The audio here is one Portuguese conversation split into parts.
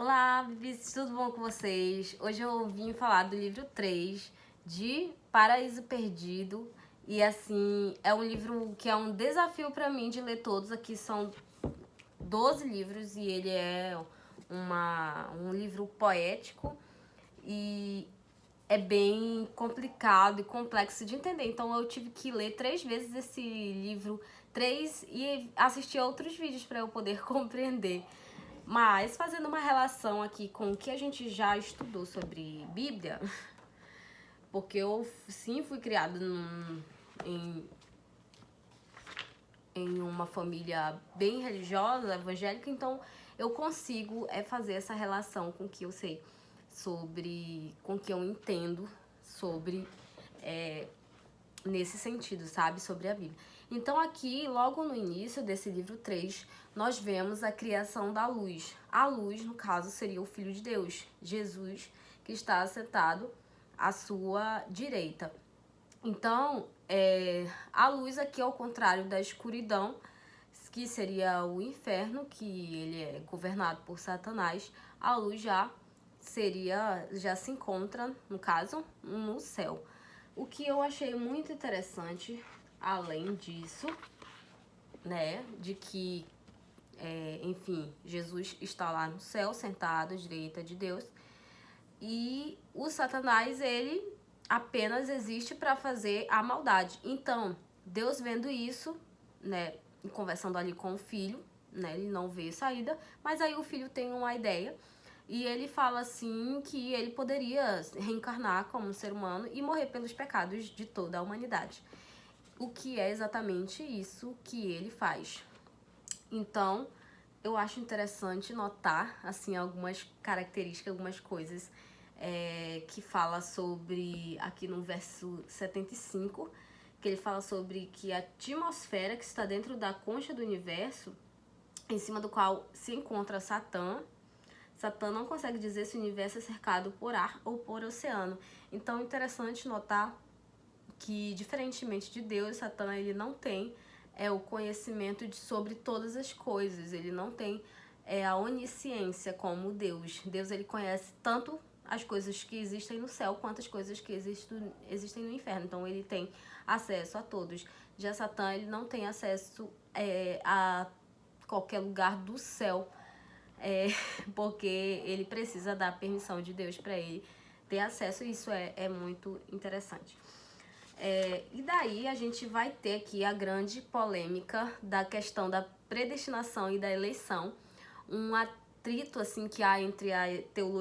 Olá, bebês, tudo bom com vocês? Hoje eu vim falar do livro 3 de Paraíso Perdido. E assim, é um livro que é um desafio para mim de ler todos. Aqui são 12 livros e ele é um livro poético e é bem complicado e complexo de entender. Então eu tive que ler 3 vezes esse livro, e assistir outros vídeos para eu poder compreender. Mas fazendo uma relação aqui com o que a gente já estudou sobre Bíblia, porque eu sim fui criada em uma família bem religiosa, evangélica, então eu consigo fazer essa relação com o que eu sei sobre, com o que eu entendo sobre, nesse sentido, sabe? Sobre a Bíblia. Então aqui, logo no início desse livro 3, nós vemos a criação da luz. A luz, no caso, seria o Filho de Deus, Jesus, que está sentado à sua direita. Então, a luz aqui, ao contrário da escuridão, que seria o inferno, que ele é governado por Satanás, a luz já se encontra, no caso, no céu. O que eu achei muito interessante, além disso, né, de que, enfim, Jesus está lá no céu, sentado à direita de Deus, e o Satanás, ele apenas existe para fazer a maldade. Então, Deus vendo isso, né, e conversando ali com o filho, né, ele não vê saída, mas aí o filho tem uma ideia, e ele fala assim que ele poderia reencarnar como um ser humano e morrer pelos pecados de toda a humanidade. O que é exatamente isso que ele faz. Então, eu acho interessante notar assim algumas características, algumas coisas que fala sobre, aqui no verso 75, que ele fala sobre que a atmosfera que está dentro da concha do universo, em cima do qual se encontra Satã não consegue dizer se o universo é cercado por ar ou por oceano. Então é interessante notar que, diferentemente de Deus, Satã ele não tem o conhecimento sobre todas as coisas. Ele não tem a onisciência como Deus. Deus ele conhece tanto as coisas que existem no céu quanto as coisas que existem no inferno. Então ele tem acesso a todos. Já Satã ele não tem acesso a qualquer lugar do céu, porque ele precisa da permissão de Deus para ele ter acesso, e isso é muito interessante. E daí a gente vai ter aqui a grande polêmica da questão da predestinação e da eleição, um atrito assim que há entre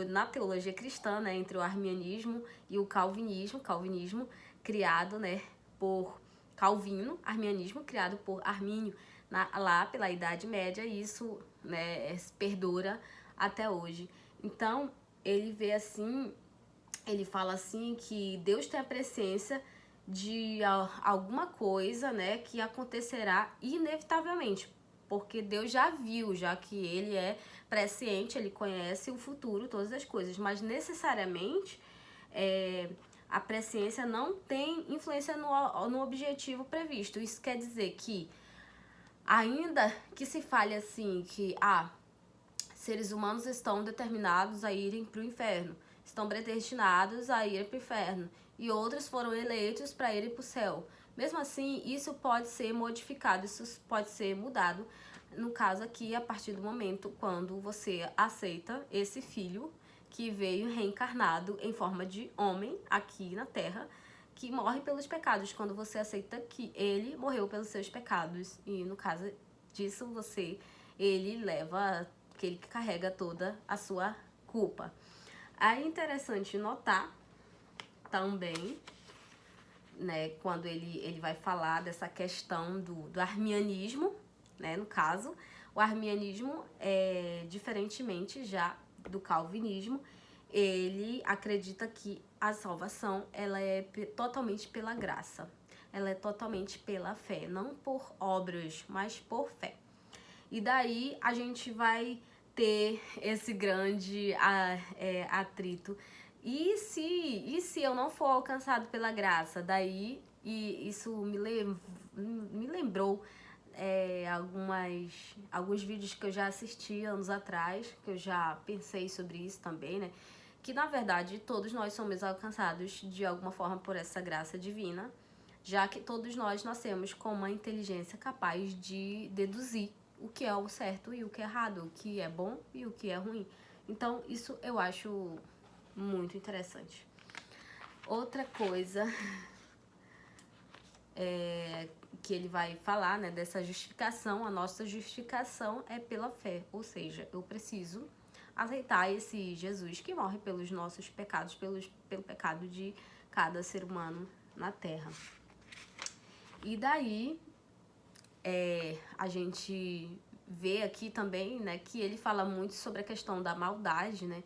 na teologia cristã, né, entre o arminianismo e o calvinismo criado, né, por Calvino, arminianismo criado por Armínio lá pela Idade Média, e isso, né, perdura até hoje. Então ele vê assim, ele fala assim que Deus tem a presciência de alguma coisa, né, que acontecerá inevitavelmente, porque Deus já viu, já que ele é presciente, ele conhece o futuro, todas as coisas, mas necessariamente a presciência não tem influência no objetivo previsto. Isso quer dizer que, ainda que se fale assim, que seres humanos estão determinados a irem para o inferno, estão predestinados a irem para o inferno, e outros foram eleitos para irem para o céu. Mesmo assim, isso pode ser modificado, isso pode ser mudado, no caso aqui, a partir do momento quando você aceita esse filho que veio reencarnado em forma de homem aqui na Terra, que morre pelos pecados, quando você aceita que ele morreu pelos seus pecados, e no caso disso, ele leva, que ele carrega toda a sua culpa. É interessante notar também, né, quando ele vai falar dessa questão do arminianismo, né, no caso, o arminianismo, diferentemente já do calvinismo, ele acredita que a salvação ela é totalmente pela graça, ela é totalmente pela fé, não por obras, mas por fé. E daí a gente vai ter esse grande atrito. E se eu não for alcançado pela graça? Daí, e isso me lembrou alguns vídeos que eu já assisti anos atrás, que eu já pensei sobre isso também, né? Que na verdade todos nós somos alcançados de alguma forma por essa graça divina, já que todos nós nascemos com uma inteligência capaz de deduzir o que é o certo e o que é errado, o que é bom e o que é ruim. Então isso eu acho muito interessante. Outra coisa que ele vai falar, né, dessa justificação, a nossa justificação é pela fé, ou seja, eu preciso aceitar esse Jesus que morre pelos nossos pecados, pelo pecado de cada ser humano na Terra. E daí, a gente vê aqui também, né, que ele fala muito sobre a questão da maldade, né,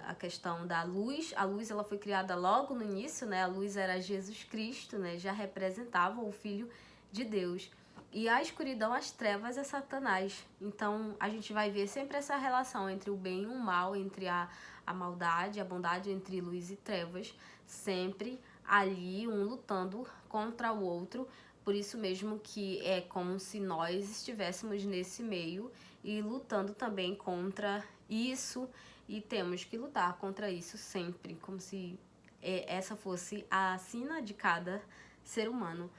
a questão da luz. A luz, ela foi criada logo no início, né? A luz era Jesus Cristo, né? Já representava o Filho de Deus. E a escuridão, as trevas, é Satanás. Então, a gente vai ver sempre essa relação entre o bem e o mal, entre a maldade, a bondade, entre luz e trevas, sempre ali, um lutando contra o outro. Por isso mesmo que é como se nós estivéssemos nesse meio e lutando também contra isso, e temos que lutar contra isso sempre, como se essa fosse a sina de cada ser humano.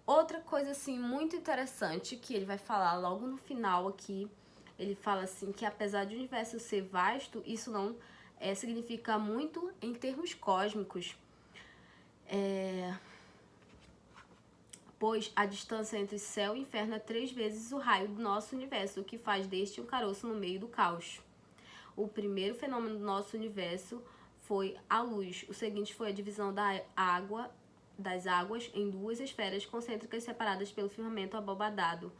Outra coisa assim muito interessante que ele vai falar logo no final aqui, ele fala assim que apesar de o universo ser vasto, isso não significa muito em termos cósmicos, pois a distância entre céu e inferno é 3 vezes o raio do nosso universo, o que faz deste um caroço no meio do caos. O primeiro fenômeno do nosso universo foi a luz. O seguinte foi a divisão das águas em 2 esferas concêntricas separadas pelo firmamento abobadado.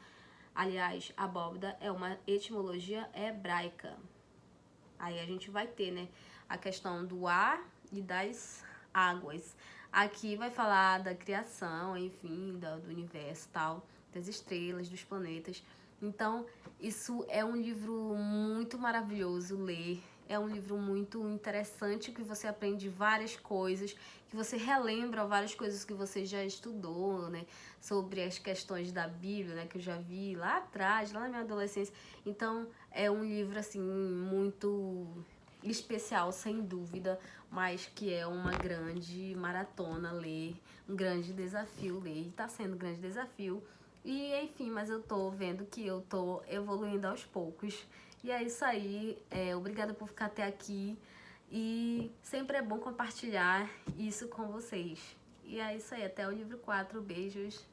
Aliás, abóbada é uma etimologia hebraica. Aí a gente vai ter, né, a questão do ar e das águas. Aqui vai falar da criação, enfim, do universo e tal, das estrelas, dos planetas. Então, isso é um livro muito maravilhoso ler. É um livro muito interessante, que você aprende várias coisas, que você relembra várias coisas que você já estudou, né? Sobre as questões da Bíblia, né? Que eu já vi lá atrás, lá na minha adolescência. Então, é um livro, assim, muito especial, sem dúvida, mas que é uma grande maratona ler, um grande desafio ler. E tá sendo um grande desafio. E enfim, mas eu tô vendo que eu tô evoluindo aos poucos. E é isso aí, obrigada por ficar até aqui. E sempre é bom compartilhar isso com vocês. E é isso aí, até o livro 4, beijos.